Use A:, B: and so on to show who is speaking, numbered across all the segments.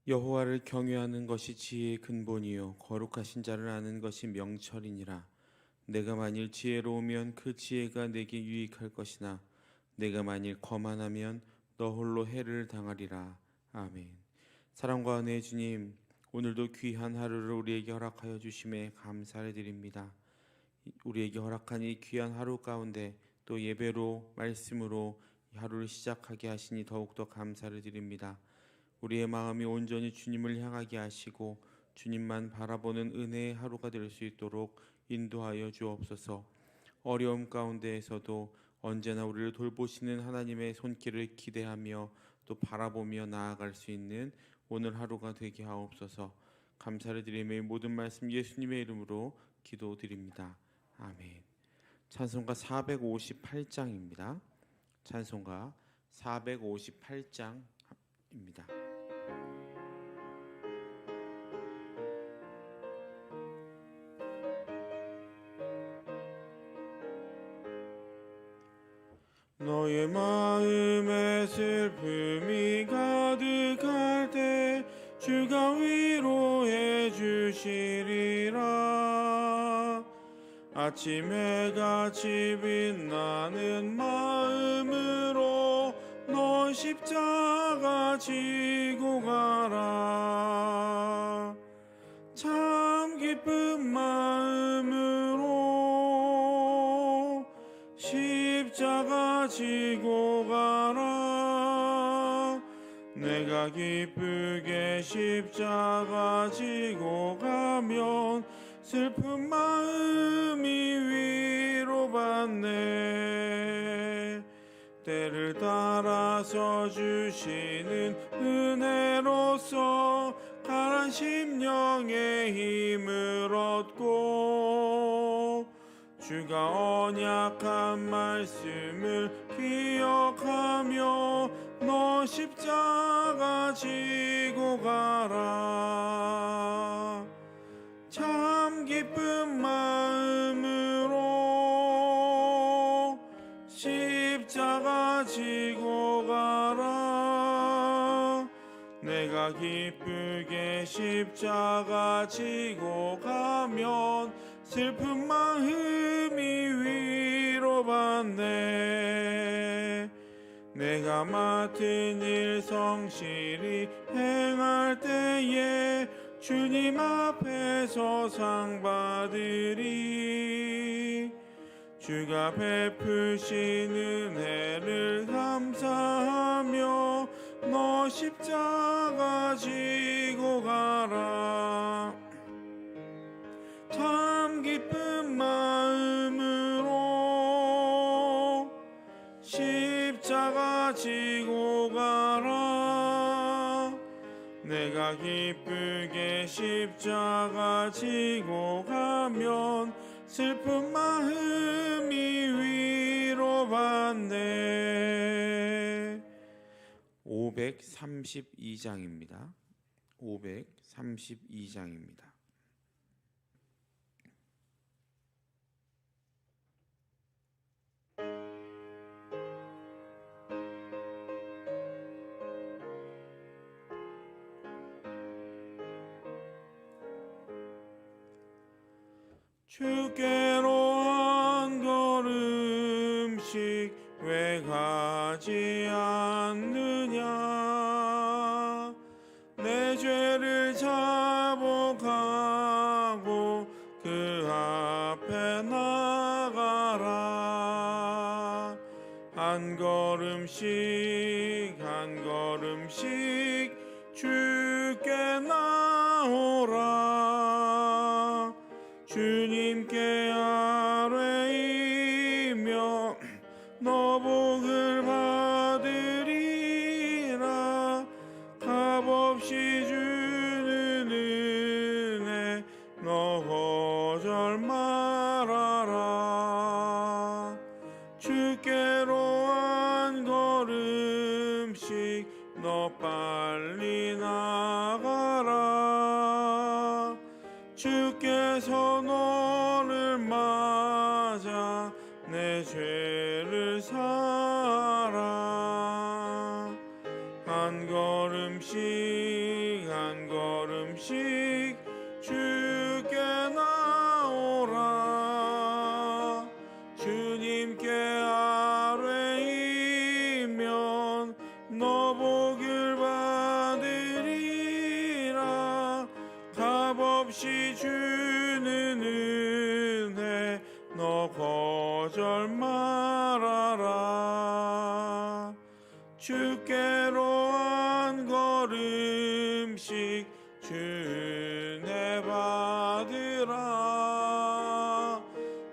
A: 여호와를 경외하는 것이 지혜의 근본이요 거룩하신 자를 아는 것이 명철이니라. 내가 만일 지혜로우면 그 지혜가 내게 유익할 것이나 내가 만일 거만하면 너 홀로 해를 당하리라. 아멘. 사랑과 은혜의 주님, 오늘도 귀한 하루를 우리에게 허락하여 주심에 감사를 드립니다. 우리에게 허락한 이 귀한 하루 가운데 또 예배로 말씀으로 이 하루를 시작하게 하시니 더욱더 감사를 드립니다. 우리의 마음이 온전히 주님을 향하게 하시고 주님만 바라보는 은혜의 하루가 될 수 있도록 인도하여 주옵소서. 어려움 가운데에서도 언제나 우리를 돌보시는 하나님의 손길을 기대하며 또 바라보며 나아갈 수 있는 오늘 하루가 되게 하옵소서. 감사를 드리며 모든 말씀 예수님의 이름으로 기도드립니다. 아멘. 찬송가 458장입니다. 찬송가 458장입니다. 너의 마음에 슬픔이 가득할 때 주가 위로해 주시리라. 아침에 같이 빛나는 마음으로 너 십자가 지고 가라. 참 기쁜 마음으로 십자가 지고 가라. 내가 기쁘게 십자가 지고 가면 슬픈 마음이 위로받네. 때를 따라서 주시는 은혜로서 가란 심령의 힘을 얻고 주가 언약한 말씀을 기억하며 너 십자가 지고 가라. 참 기쁜 마음으로 십자가 지고 가라. 내가 기쁘게 십자가 지고 가면 슬픈 마음이 위로받네. 내가 맡은 일 성실히 행할 때에 주님 앞에서 상 받으리. 주가 베푸신 은혜를 감사하며 너 십자가 지고 가라. 참 기쁜 마음으로 십자가 지고 가라. 내가 기쁘게 십자가 지고 가면 슬픈 마음이 위로받네. 532장입니다. 532장입니다. 주께로 한 걸음씩 왜 가지 않느냐. 내 죄를 자복하고 그 앞에 나가라. 한 걸음씩 한 걸음씩 주께 나오라. 주님께 아뢰이며 너 복을 받으리라. 값없이 주는 은혜 너 거절 말아라. 주께로 한 걸음씩 너 빨리 나가라. 주께서 너를 맞아 내 죄를 사라. 한 걸음씩 한 걸음씩 주께 나오라. 주님께 아뢰이면 너 복을 받으리라. 값없이 주는 은혜 너 거절 말아라. 주께로 한 걸음씩 주 은혜 받으라.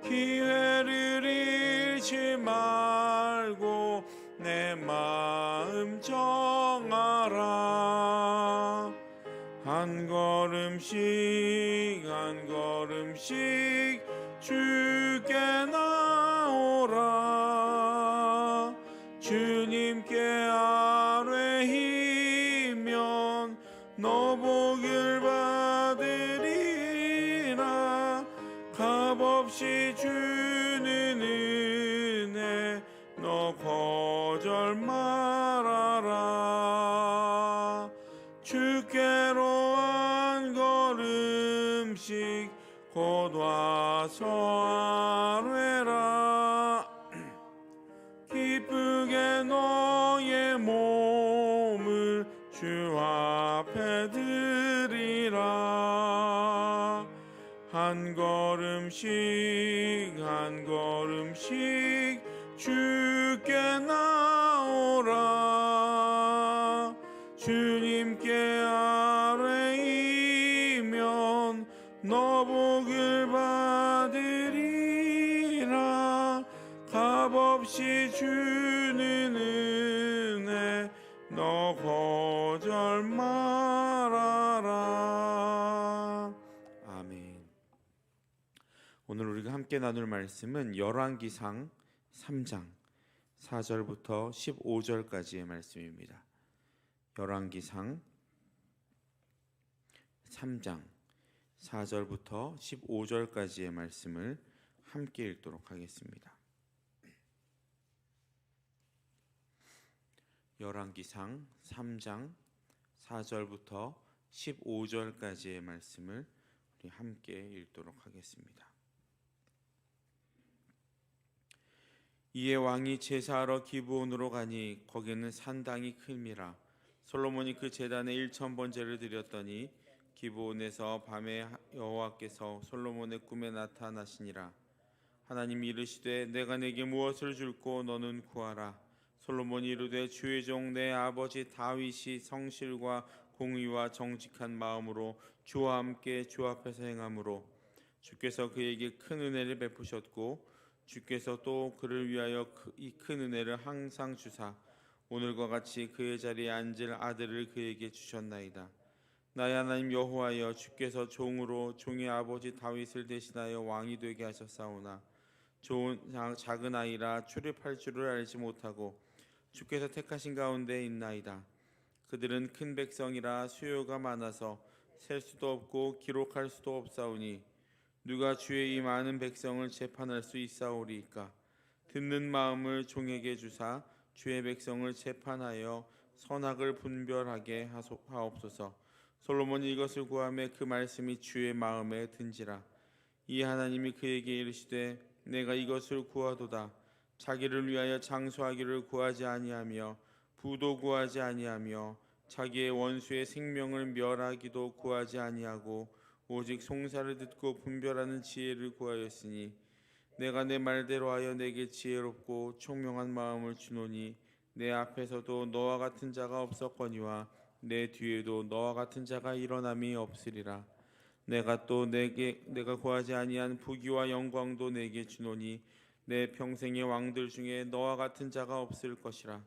A: 기회를 잃지 말고 내 마음 정하라. 한 걸음씩 한 걸음씩 주께 나오라. 주님께 아뢰이면 너 복을 받으리라. 값없이 주는 은혜 너 거절 말아라. 주께로 한 걸음씩 곧 와서 아뢰라. 기쁘게 너의 몸을 주 앞에 드리라. 한 걸음씩 한 걸음씩 주께 나오라. 주님께 아뢰이면 너 복을 받으리라. 값없이 주는 은혜 너 거절 말아라. 아멘. 오늘 우리가 함께 나눌 말씀은 열왕기상 3장 4절부터 15절까지의 말씀입니다. 열왕기상 3장 4절부터 15절까지의 말씀을 함께 읽도록 하겠습니다. 열왕기상 3장 4절부터 15절까지의 말씀을 우리 함께 읽도록 하겠습니다. 이에 왕이 제사하러 기브온으로 가니 거기는 산당이 큼이라. 솔로몬이 그 제단에 1000번제를 드렸더니 기브온에서 밤에 여호와께서 솔로몬의 꿈에 나타나시니라. 하나님이 이르시되 내가 내게 무엇을 줄꼬 너는 구하라. 솔로몬이 이르되 주의 종 내 아버지 다윗이 성실과 공의와 정직한 마음으로 주와 함께 주 앞에서 행함으로 주께서 그에게 큰 은혜를 베푸셨고 주께서 또 그를 위하여 이 큰 은혜를 항상 주사 오늘과 같이 그의 자리에 앉을 아들을 그에게 주셨나이다. 나의 하나님 여호와여, 주께서 종으로 종의 아버지 다윗을 대신하여 왕이 되게 하셨사오나 작은 아이라 출입할 줄을 알지 못하고 주께서 택하신 가운데 있나이다. 그들은 큰 백성이라 수요가 많아서 셀 수도 없고 기록할 수도 없사오니 누가 주의 이 많은 백성을 재판할 수 있사오리이까. 듣는 마음을 종에게 주사 주의 백성을 재판하여 선악을 분별하게 하옵소서. 솔로몬이 이것을 구하매 그 말씀이 주의 마음에 든지라. 이 하나님이 그에게 이르시되 내가 이것을 구하도다. 자기를 위하여 장수하기를 구하지 아니하며 부도 구하지 아니하며 자기의 원수의 생명을 멸하기도 구하지 아니하고 오직 송사를 듣고 분별하는 지혜를 구하였으니 내가 내 말대로 하여 내게 지혜롭고 총명한 마음을 주노니 내 앞에서도 너와 같은 자가 없었거니와 내 뒤에도 너와 같은 자가 일어남이 없으리라. 내가 또 내가 구하지 아니한 부귀와 영광도 내게 주노니 내 평생의 왕들 중에 너와 같은 자가 없을 것이라.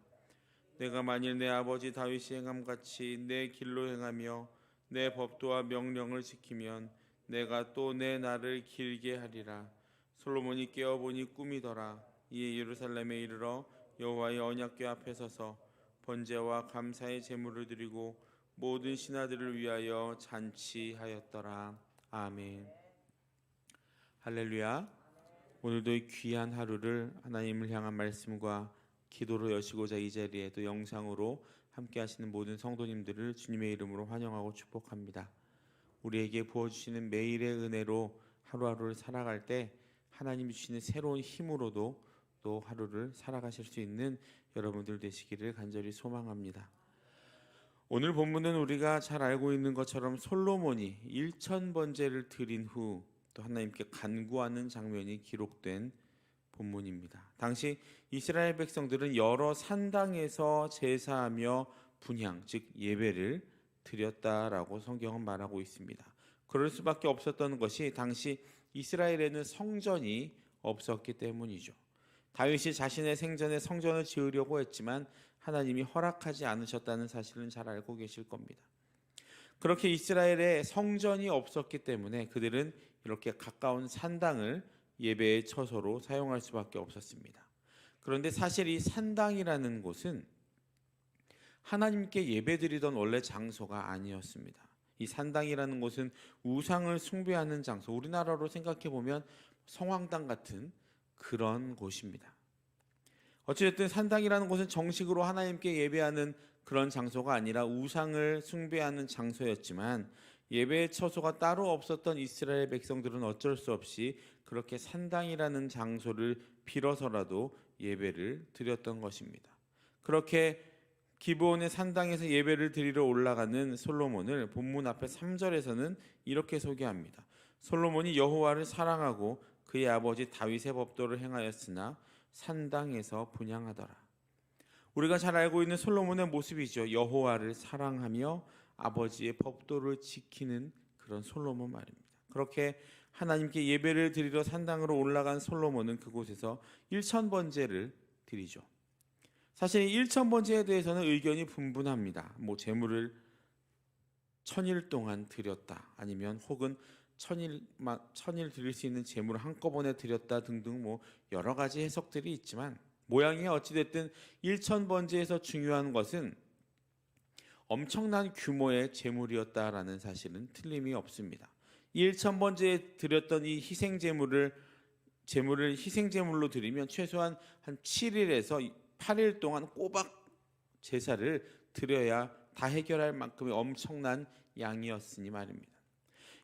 A: 내가 만일 내 아버지 다윗이 행함같이 내 길로 행하며 내 법도와 명령을 지키면 내가 또 내 날을 길게 하리라. 솔로몬이 깨어보니 꿈이더라. 이에 예루살렘에 이르러 여호와의 언약궤 앞에 서서 번제와 감사의 제물을 드리고 모든 신하들을 위하여 잔치하였더라. 아멘. 할렐루야. 오늘도 이 귀한 하루를 하나님을 향한 말씀과 기도로 여시고자 이 자리에 또 영상으로 함께 하시는 모든 성도님들을 주님의 이름으로 환영하고 축복합니다. 우리에게 부어주시는 매일의 은혜로 하루하루를 살아갈 때 하나님이 주시는 새로운 힘으로도 또 하루를 살아가실 수 있는 여러분들 되시기를 간절히 소망합니다. 오늘 본문은 우리가 잘 알고 있는 것처럼 솔로몬이 1000번제를 드린 후 또 하나님께 간구하는 장면이 기록된 본문입니다. 당시 이스라엘 백성들은 여러 산당에서 제사하며 분향, 즉 예배를 드렸다라고 성경은 말하고 있습니다. 그럴 수밖에 없었던 것이 당시 이스라엘에는 성전이 없었기 때문이죠. 다윗이 자신의 생전에 성전을 지으려고 했지만 하나님이 허락하지 않으셨다는 사실은 잘 알고 계실 겁니다. 그렇게 이스라엘에 성전이 없었기 때문에 그들은 이렇게 가까운 산당을 예배의 처소로 사용할 수밖에 없었습니다. 그런데 사실 이 산당이라는 곳은 하나님께 예배드리던 원래 장소가 아니었습니다. 이 산당이라는 곳은 우상을 숭배하는 장소, 우리나라로 생각해 보면 성황당 같은 그런 곳입니다. 어쨌든 산당이라는 곳은 정식으로 하나님께 예배하는 그런 장소가 아니라 우상을 숭배하는 장소였지만 예배의 처소가 따로 없었던 이스라엘 백성들은 어쩔 수 없이 그렇게 산당이라는 장소를 빌어서라도 예배를 드렸던 것입니다. 그렇게 기브온의 산당에서 예배를 드리러 올라가는 솔로몬을 본문 앞에 3절에서는 이렇게 소개합니다. 솔로몬이 여호와를 사랑하고 그의 아버지 다윗의 법도를 행하였으나 산당에서 분향하더라. 우리가 잘 알고 있는 솔로몬의 모습이죠. 여호와를 사랑하며 아버지의 법도를 지키는 그런 솔로몬 말입니다. 그렇게 하나님께 예배를 드리러 산당으로 올라간 솔로몬은 그곳에서 1000번제를 드리죠. 사실 1000번제에 대해서는 의견이 분분합니다. 제물을 1000일 동안 드렸다, 아니면 혹은 1000일 드릴 수 있는 제물을 한꺼번에 드렸다 등등 여러 가지 해석들이 있지만 모양이 어찌됐든 1000번제에서 중요한 것은 엄청난 규모의 제물이었다라는 사실은 틀림이 없습니다. 1000번제에 드렸던 이 제물을 희생제물로 드리면 최소한 한 7일에서 8일 동안 꼬박 제사를 드려야 다 해결할 만큼의 엄청난 양이었으니 말입니다.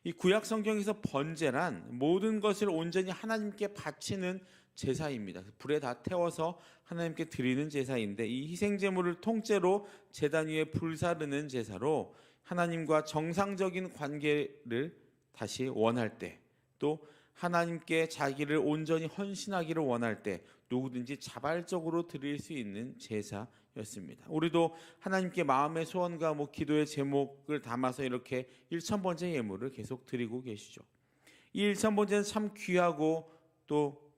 A: 이 구약 성경에서 번제란 모든 것을 온전히 하나님께 바치는 제사입니다. 불에 다 태워서 하나님께 드리는 제사인데 이 희생제물을 통째로 제단 위에 불사르는 제사로 하나님과 정상적인 관계를 다시 원할 때, 또 하나님께 자기를 온전히 헌신하기를 원할 때 누구든지 자발적으로 드릴 수 있는 제사였습니다. 우리도 하나님께 마음의 소원과 기도의 제목을 담아서 이렇게 1000번째 예물을 계속 드리고 계시죠. 이 1000번째는 참 귀하고 또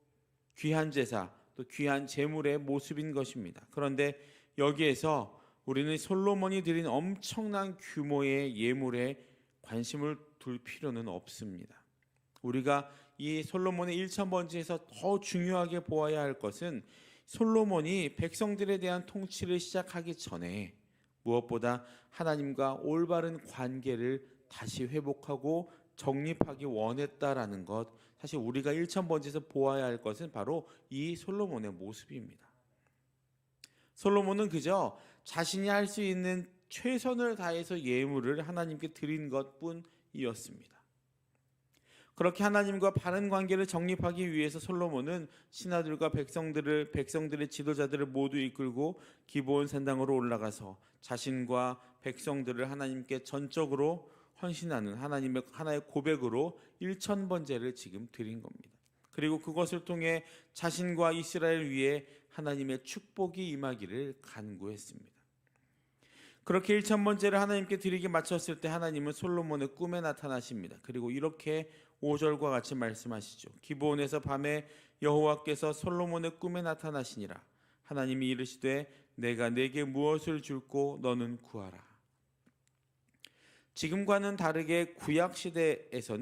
A: 귀한 제사, 또 귀한 제물의 모습인 것입니다. 그런데 여기에서 우리는 솔로몬이 드린 엄청난 규모의 예물에 관심을 둘 필요는 없습니다. 우리가 이 솔로몬의 1000번째에서 더 중요하게 보아야 할 것은 솔로몬이 백성들에 대한 통치를 시작하기 전에 무엇보다 하나님과 올바른 관계를 다시 회복하고 정립하기 원했다라는 것, 사실 우리가 1000번째에서 보아야 할 것은 바로 이 솔로몬의 모습입니다. 솔로몬은 그저 자신이 할 수 있는 최선을 다해서 예물을 하나님께 드린 것뿐이었습니다. 그렇게 하나님과 바른 관계를 정립하기 위해서 솔로몬은 신하들과 백성들의 지도자들을 모두 이끌고 기브온 산당으로 올라가서 자신과 백성들을 하나님께 전적으로 헌신하는 하나님의 하나의 고백으로 1000번제를 지금 드린 겁니다. 그리고 그것을 통해 자신과 이스라엘 위에 하나님의 축복이 임하기를 간구했습니다. 그렇게 1000번제를 하나님께 드리게 마쳤을 때 하나님은 솔로몬의 꿈에 나타나십니다. 그리고 이렇게 5절과 같이 말씀하시죠. 기브온에서 밤에 여호와께서 솔로몬의 꿈에 나타나시니라. 하나님이 이르시되 내가 네게 무엇을 줄고 너는 구하라. 지금과는 다르게 구약시대에서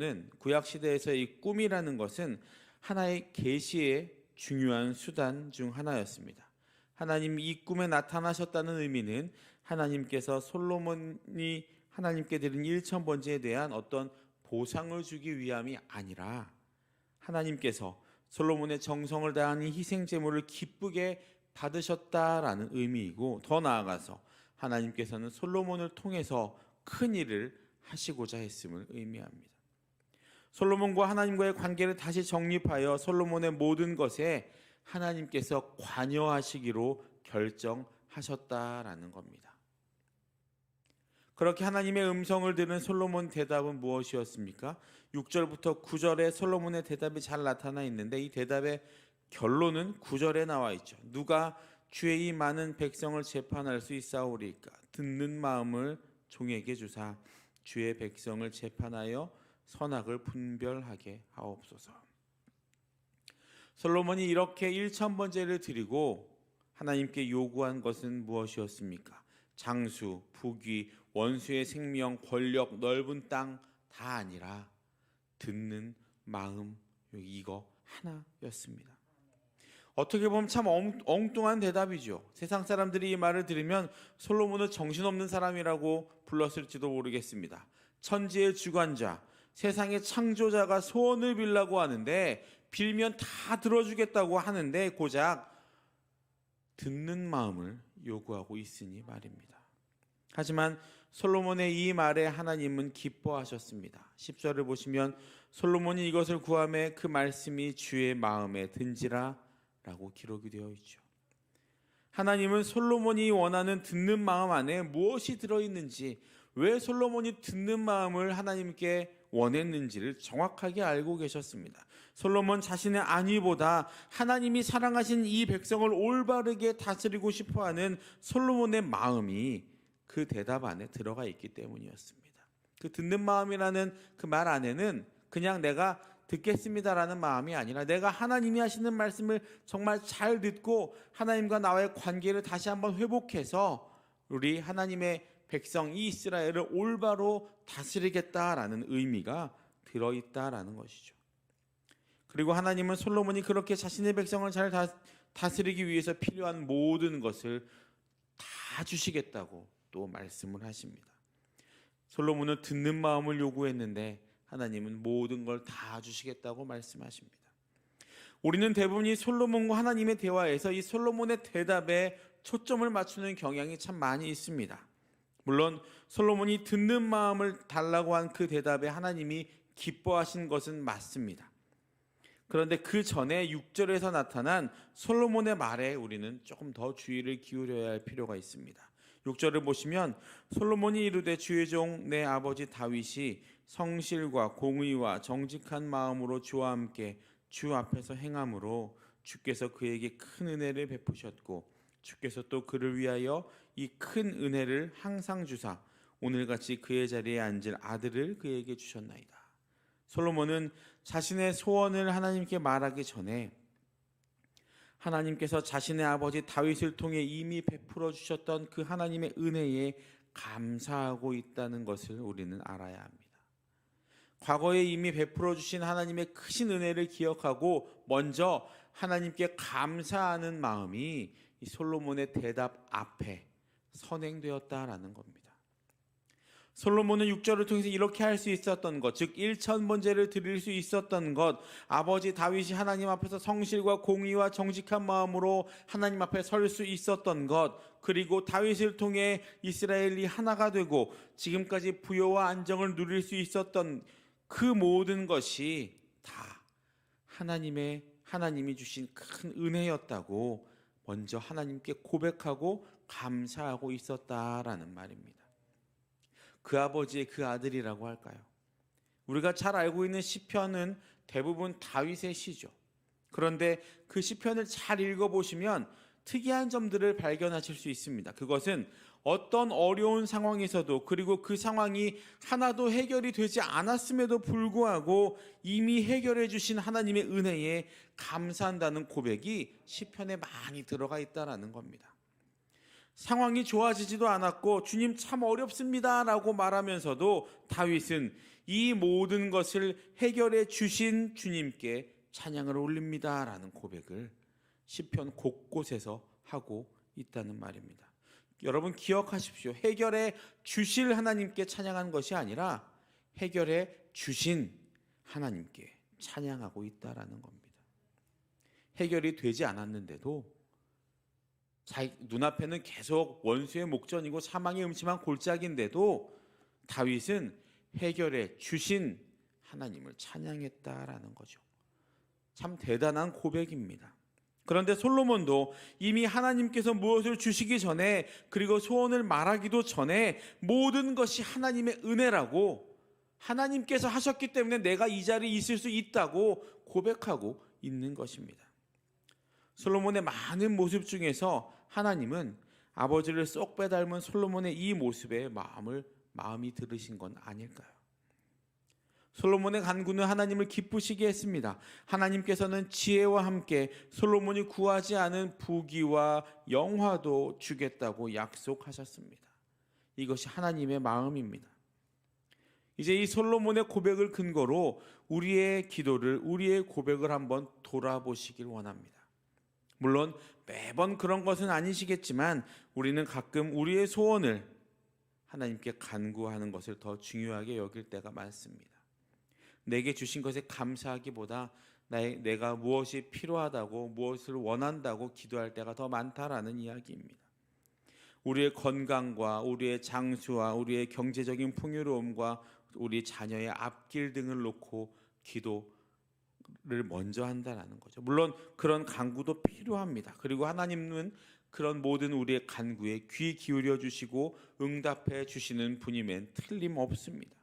A: 이 꿈이라는 것은 하나의 계시의 중요한 수단 중 하나였습니다. 하나님이 이 꿈에 나타나셨다는 의미는 하나님께서 솔로몬이 하나님께 드린 1000번제에 대한 어떤 보상을 주기 위함이 아니라 하나님께서 솔로몬의 정성을 다한 이 희생제물을 기쁘게 받으셨다라는 의미이고, 더 나아가서 하나님께서는 솔로몬을 통해서 큰 일을 하시고자 했음을 의미합니다. 솔로몬과 하나님과의 관계를 다시 정립하여 솔로몬의 모든 것에 하나님께서 관여하시기로 결정하셨다라는 겁니다. 그렇게 하나님의 음성을 들은 솔로몬 대답은 무엇이었습니까? 6절부터 9절에 솔로몬의 대답이 잘 나타나 있는데, 이 대답의 결론은 9절에 나와 있죠. 누가 주의 이 많은 백성을 재판할 수 있사오리까? 듣는 마음을 종에게 주사 주의 백성을 재판하여 선악을 분별하게 하옵소서. 솔로몬이 이렇게 1000번제를 드리고 하나님께 요구한 것은 무엇이었습니까? 장수, 부귀, 원수의 생명, 권력, 넓은 땅 다 아니라 듣는 마음, 이거 하나였습니다. 어떻게 보면 참 엉뚱한 대답이죠. 세상 사람들이 이 말을 들으면 솔로몬을 정신없는 사람이라고 불렀을지도 모르겠습니다. 천지의 주관자, 세상의 창조자가 소원을 빌라고 하는데, 빌면 다 들어주겠다고 하는데 고작 듣는 마음을 요구하고 있으니 말입니다. 하지만 솔로몬의 이 말에 하나님은 기뻐하셨습니다. 10절을 보시면 솔로몬이 이것을 구하매 그 말씀이 주의 마음에 든지라 라고 기록이 되어 있죠. 하나님은 솔로몬이 원하는 듣는 마음 안에 무엇이 들어있는지, 왜 솔로몬이 듣는 마음을 하나님께 원했는지를 정확하게 알고 계셨습니다. 솔로몬 자신의 안위보다 하나님이 사랑하신 이 백성을 올바르게 다스리고 싶어하는 솔로몬의 마음이 그 대답 안에 들어가 있기 때문이었습니다. 그 듣는 마음이라는 그 말 안에는 그냥 내가 듣겠습니다라는 마음이 아니라, 내가 하나님이 하시는 말씀을 정말 잘 듣고 하나님과 나와의 관계를 다시 한번 회복해서 우리 하나님의 백성 이 이스라엘을 올바로 다스리겠다라는 의미가 들어있다라는 것이죠. 그리고 하나님은 솔로몬이 그렇게 자신의 백성을 잘 다스리기 위해서 필요한 모든 것을 다 주시겠다고 또 말씀을 하십니다. 솔로몬은 듣는 마음을 요구했는데 하나님은 모든 걸 다 주시겠다고 말씀하십니다. 우리는 대부분 이 솔로몬과 하나님의 대화에서 이 솔로몬의 대답에 초점을 맞추는 경향이 참 많이 있습니다. 물론 솔로몬이 듣는 마음을 달라고 한 그 대답에 하나님이 기뻐하신 것은 맞습니다. 그런데 그 전에 6절에서 나타난 솔로몬의 말에 우리는 조금 더 주의를 기울여야 할 필요가 있습니다. 6절을 보시면 솔로몬이 이르되 주의 종 내 아버지 다윗이 성실과 공의와 정직한 마음으로 주와 함께 주 앞에서 행함으로 주께서 그에게 큰 은혜를 베푸셨고 주께서 또 그를 위하여 이 큰 은혜를 항상 주사 오늘같이 그의 자리에 앉을 아들을 그에게 주셨나이다. 솔로몬은 자신의 소원을 하나님께 말하기 전에 하나님께서 자신의 아버지 다윗을 통해 이미 베풀어 주셨던 그 하나님의 은혜에 감사하고 있다는 것을 우리는 알아야 합니다. 과거에 이미 베풀어 주신 하나님의 크신 은혜를 기억하고 먼저 하나님께 감사하는 마음이 이 솔로몬의 대답 앞에 선행되었다라는 겁니다. 솔로몬은 6절을 통해서 이렇게 할 수 있었던 것, 즉 1000번제를 드릴 수 있었던 것, 아버지 다윗이 하나님 앞에서 성실과 공의와 정직한 마음으로 하나님 앞에 설 수 있었던 것, 그리고 다윗을 통해 이스라엘이 하나가 되고 지금까지 부요와 안정을 누릴 수 있었던 그 모든 것이 다 하나님이 주신 큰 은혜였다고 먼저 하나님께 고백하고 감사하고 있었다라는 말입니다. 그 아버지의 그 아들이라고 할까요? 우리가 잘 알고 있는 시편은 대부분 다윗의 시죠. 그런데 그 시편을 잘 읽어보시면 특이한 점들을 발견하실 수 있습니다. 그것은 어떤 어려운 상황에서도, 그리고 그 상황이 하나도 해결이 되지 않았음에도 불구하고 이미 해결해 주신 하나님의 은혜에 감사한다는 고백이 시편에 많이 들어가 있다는 겁니다. 상황이 좋아지지도 않았고 주님 참 어렵습니다 라고 말하면서도 다윗은 이 모든 것을 해결해 주신 주님께 찬양을 올립니다 라는 고백을 시편 곳곳에서 하고 있다는 말입니다. 여러분 기억하십시오. 해결해 주실 하나님께 찬양한 것이 아니라 해결해 주신 하나님께 찬양하고 있다라는 겁니다. 해결이 되지 않았는데도 눈앞에는 계속 원수의 목전이고 사망의 음침한 골짜기인데도 다윗은 해결해 주신 하나님을 찬양했다라는 거죠. 참 대단한 고백입니다. 그런데 솔로몬도 이미 하나님께서 무엇을 주시기 전에, 그리고 소원을 말하기도 전에 모든 것이 하나님의 은혜라고, 하나님께서 하셨기 때문에 내가 이 자리에 있을 수 있다고 고백하고 있는 것입니다. 솔로몬의 많은 모습 중에서 하나님은 아버지를 쏙 빼닮은 솔로몬의 이 모습에 마음이 들으신 건 아닐까요? 솔로몬의 간구는 하나님을 기쁘시게 했습니다. 하나님께서는 지혜와 함께 솔로몬이 구하지 않은 부귀와 영화도 주겠다고 약속하셨습니다. 이것이 하나님의 마음입니다. 이제 이 솔로몬의 고백을 근거로 우리의 기도를, 우리의 고백을 한번 돌아보시길 원합니다. 물론 매번 그런 것은 아니시겠지만 우리는 가끔 우리의 소원을 하나님께 간구하는 것을 더 중요하게 여길 때가 많습니다. 내게 주신 것에 감사하기보다 내가 무엇이 필요하다고, 무엇을 원한다고 기도할 때가 더 많다라는 이야기입니다. 우리의 건강과 우리의 장수와 우리의 경제적인 풍요로움과 우리 자녀의 앞길 등을 놓고 기도를 먼저 한다는 거죠. 물론 그런 간구도 필요합니다. 그리고 하나님은 그런 모든 우리의 간구에 귀 기울여 주시고 응답해 주시는 분임엔 틀림없습니다.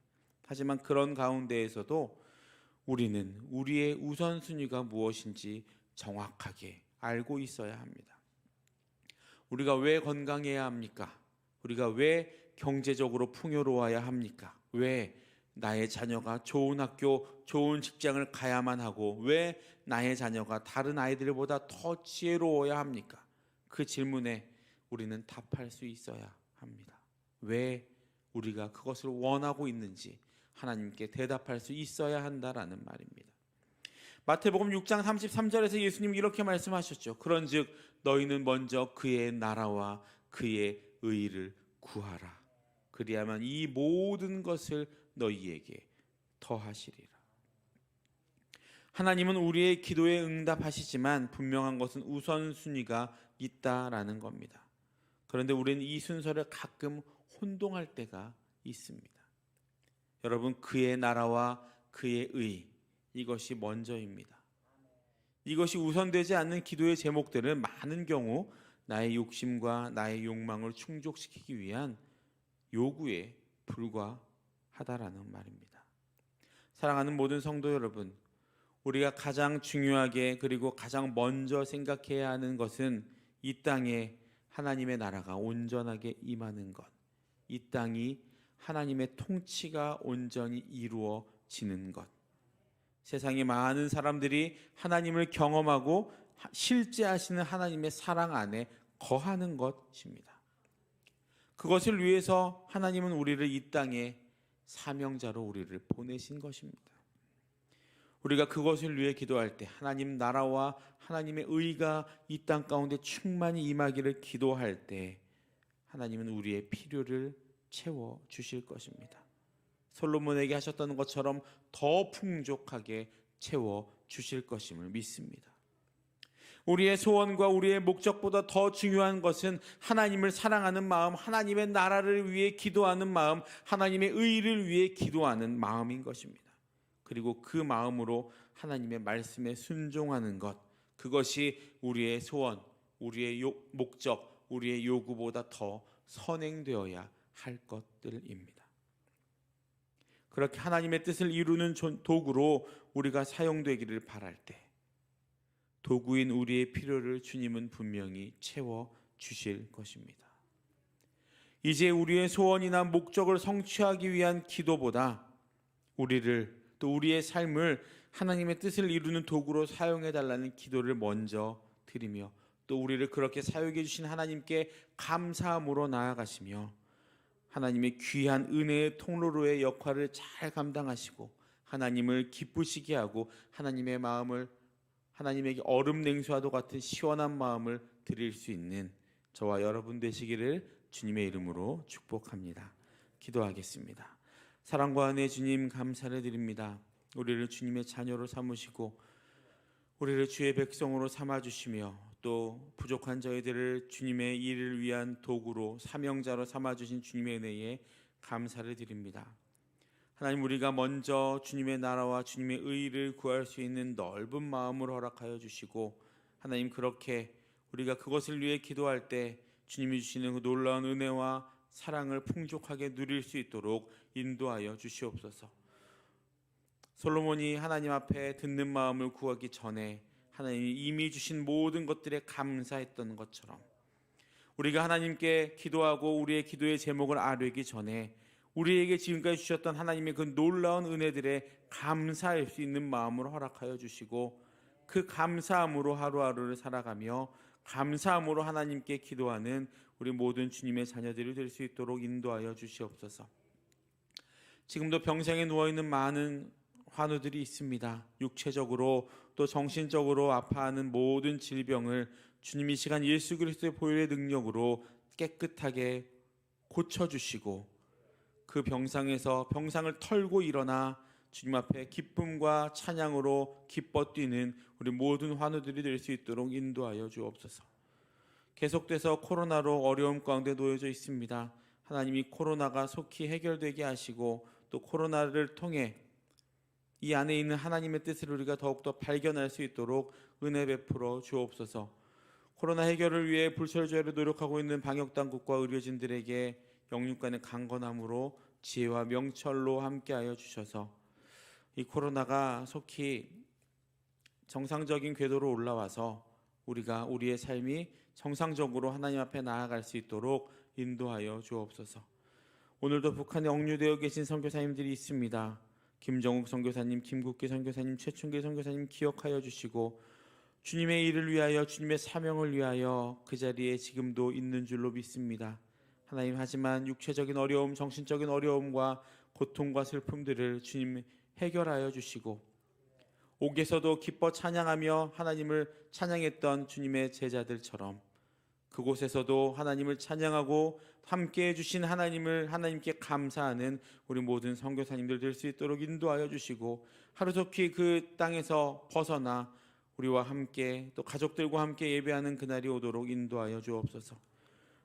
A: 하지만 그런 가운데에서도 우리는 우리의 우선순위가 무엇인지 정확하게 알고 있어야 합니다. 우리가 왜 건강해야 합니까? 우리가 왜 경제적으로 풍요로워야 합니까? 왜 나의 자녀가 좋은 학교, 좋은 직장을 가야만 하고 왜 나의 자녀가 다른 아이들보다 더 지혜로워야 합니까? 그 질문에 우리는 답할 수 있어야 합니다. 왜 우리가 그것을 원하고 있는지 하나님께 대답할 수 있어야 한다라는 말입니다. 마태복음 6장 33절에서 예수님이 이렇게 말씀하셨죠. 그런즉 너희는 먼저 그의 나라와 그의 의를 구하라. 그리하면 이 모든 것을 너희에게 더하시리라. 하나님은 우리의 기도에 응답하시지만 분명한 것은 우선순위가 있다라는 겁니다. 그런데 우리는 이 순서를 가끔 혼동할 때가 있습니다. 여러분, 그의 나라와 그의 의, 이것이 먼저입니다. 이것이 우선되지 않는 기도의 제목들은 많은 경우 나의 욕심과 나의 욕망을 충족시키기 위한 요구에 불과하다라는 말입니다. 사랑하는 모든 성도 여러분, 우리가 가장 중요하게 그리고 가장 먼저 생각해야 하는 것은 이 땅에 하나님의 나라가 온전하게 임하는 것, 이 땅이 하나님의 통치가 온전히 이루어지는 것, 세상의 많은 사람들이 하나님을 경험하고 실제 하시는 하나님의 사랑 안에 거하는 것입니다. 그것을 위해서 하나님은 우리를 이 땅에 사명자로 우리를 보내신 것입니다. 우리가 그것을 위해 기도할 때 하나님 나라와 하나님의 의가 이 땅 가운데 충만히 임하기를 기도할 때 하나님은 우리의 필요를 채워 주실 것입니다. 솔로몬에게 하셨던 것처럼 더 풍족하게 채워 주실 것임을 믿습니다. 우리의 소원과 우리의 목적보다 더 중요한 것은 하나님을 사랑하는 마음, 하나님의 나라를 위해 기도하는 마음, 하나님의 의를 위해 기도하는 마음인 것입니다. 그리고 그 마음으로 하나님의 말씀에 순종하는 것, 그것이 우리의 소원, 우리의 목적, 우리의 요구보다 더 선행되어야 할 것들입니다. 그렇게 하나님의 뜻을 이루는 도구로 우리가 사용되기를 바랄 때 도구인 우리의 필요를 주님은 분명히 채워 주실 것입니다. 이제 우리의 소원이나 목적을 성취하기 위한 기도보다 우리를 또 우리의 삶을 하나님의 뜻을 이루는 도구로 사용해 달라는 기도를 먼저 드리며 또 우리를 그렇게 사용해 주신 하나님께 감사함으로 나아가시며 하나님의 귀한 은혜의 통로로의 역할을 잘 감당하시고 하나님을 기쁘시게 하고 하나님의 마음을 하나님에게 얼음 냉수와도 같은 시원한 마음을 드릴 수 있는 저와 여러분 되시기를 주님의 이름으로 축복합니다. 기도하겠습니다. 사랑과 은혜 주님 감사를 드립니다. 우리를 주님의 자녀로 삼으시고 우리를 주의 백성으로 삼아주시며 또 부족한 저희들을 주님의 일을 위한 도구로 사명자로 삼아주신 주님의 은혜에 감사를 드립니다. 하나님, 우리가 먼저 주님의 나라와 주님의 의를 구할 수 있는 넓은 마음을 허락하여 주시고, 하나님, 그렇게 우리가 그것을 위해 기도할 때 주님이 주시는 그 놀라운 은혜와 사랑을 풍족하게 누릴 수 있도록 인도하여 주시옵소서. 솔로몬이 하나님 앞에 듣는 마음을 구하기 전에 하나님이 이미 주신 모든 것들에 감사했던 것처럼, 우리가 하나님께 기도하고 우리의 기도의 제목을 아뢰기 전에 우리에게 지금까지 주셨던 하나님의 그 놀라운 은혜들에 감사할 수 있는 마음을 허락하여 주시고, 그 감사함으로 하루하루를 살아가며 감사함으로 하나님께 기도하는 우리 모든 주님의 자녀들이 될 수 있도록 인도하여 주시옵소서. 지금도 병상에 누워있는 많은 환우들이 있습니다. 육체적으로 또 정신적으로 아파하는 모든 질병을 주님 이 시간 예수 그리스도의 보혈의 능력으로 깨끗하게 고쳐주시고, 그 병상에서 병상을 털고 일어나 주님 앞에 기쁨과 찬양으로 기뻐 뛰는 우리 모든 환우들이 될 수 있도록 인도하여 주옵소서. 계속돼서 코로나로 어려움 가운데 놓여져 있습니다. 하나님이 코로나가 속히 해결되게 하시고, 또 코로나를 통해 이 안에 있는 하나님의 뜻을 우리가 더욱더 발견할 수 있도록 은혜 베풀어 주옵소서. 코로나 해결을 위해 불철주야로 노력하고 있는 방역당국과 의료진들에게 영육간의 강건함으로 지혜와 명철로 함께하여 주셔서 이 코로나가 속히 정상적인 궤도로 올라와서 우리가 우리의 삶이 정상적으로 하나님 앞에 나아갈 수 있도록 인도하여 주옵소서. 오늘도 북한에 억류되어 계신 선교사님들이 있습니다. 김정욱 선교사님, 김국기 선교사님, 최춘길 선교사님 기억하여 주시고, 주님의 일을 위하여 주님의 사명을 위하여 그 자리에 지금도 있는 줄로 믿습니다. 하나님, 하지만 육체적인 어려움, 정신적인 어려움과 고통과 슬픔들을 주님 해결하여 주시고, 옥에서도 기뻐 찬양하며 하나님을 찬양했던 주님의 제자들처럼 그곳에서도 하나님을 찬양하고 함께해 주신 하나님께 감사하는 우리 모든 선교사님들 될 수 있도록 인도하여 주시고, 하루속히 그 땅에서 벗어나 우리와 함께 또 가족들과 함께 예배하는 그날이 오도록 인도하여 주옵소서.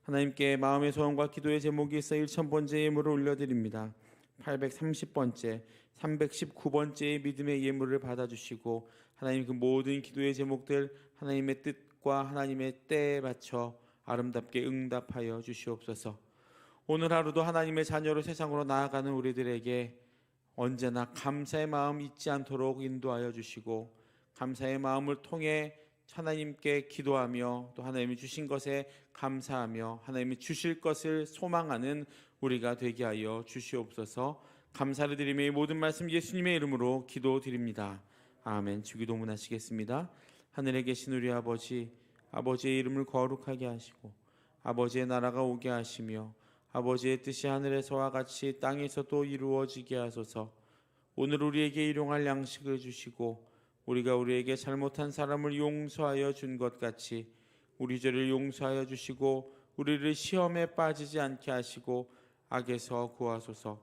A: 하나님께 마음의 소원과 기도의 제목이 있어 1000번째 예물을 올려드립니다. 830번째, 319번째의 믿음의 예물을 받아주시고, 하나님 그 모든 기도의 제목들 하나님의 뜻과 하나님의 때에 맞춰 아름답게 응답하여 주시옵소서. 오늘 하루도 하나님의 자녀로 세상으로 나아가는 우리들에게 언제나 감사의 마음 잊지 않도록 인도하여 주시고, 감사의 마음을 통해 하나님께 기도하며 또 하나님이 주신 것에 감사하며 하나님이 주실 것을 소망하는 우리가 되게 하여 주시옵소서. 감사를 드리며 이 모든 말씀 예수님의 이름으로 기도드립니다. 아멘. 주기도문 하시겠습니다. 하늘에 계신 우리 아버지, 아버지의 이름을 거룩하게 하시고 아버지의 나라가 오게 하시며 아버지의 뜻이 하늘에서와 같이 땅에서도 이루어지게 하소서. 오늘 우리에게 일용할 양식을 주시고 우리가 우리에게 잘못한 사람을 용서하여 준 것 같이 우리 죄를 용서하여 주시고 우리를 시험에 빠지지 않게 하시고 악에서 구하소서.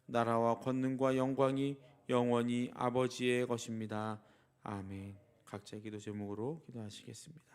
A: 나라와 권능과 영광이 영원히 아버지의 것입니다. 아멘. 각자의 기도 제목으로 기도하시겠습니다.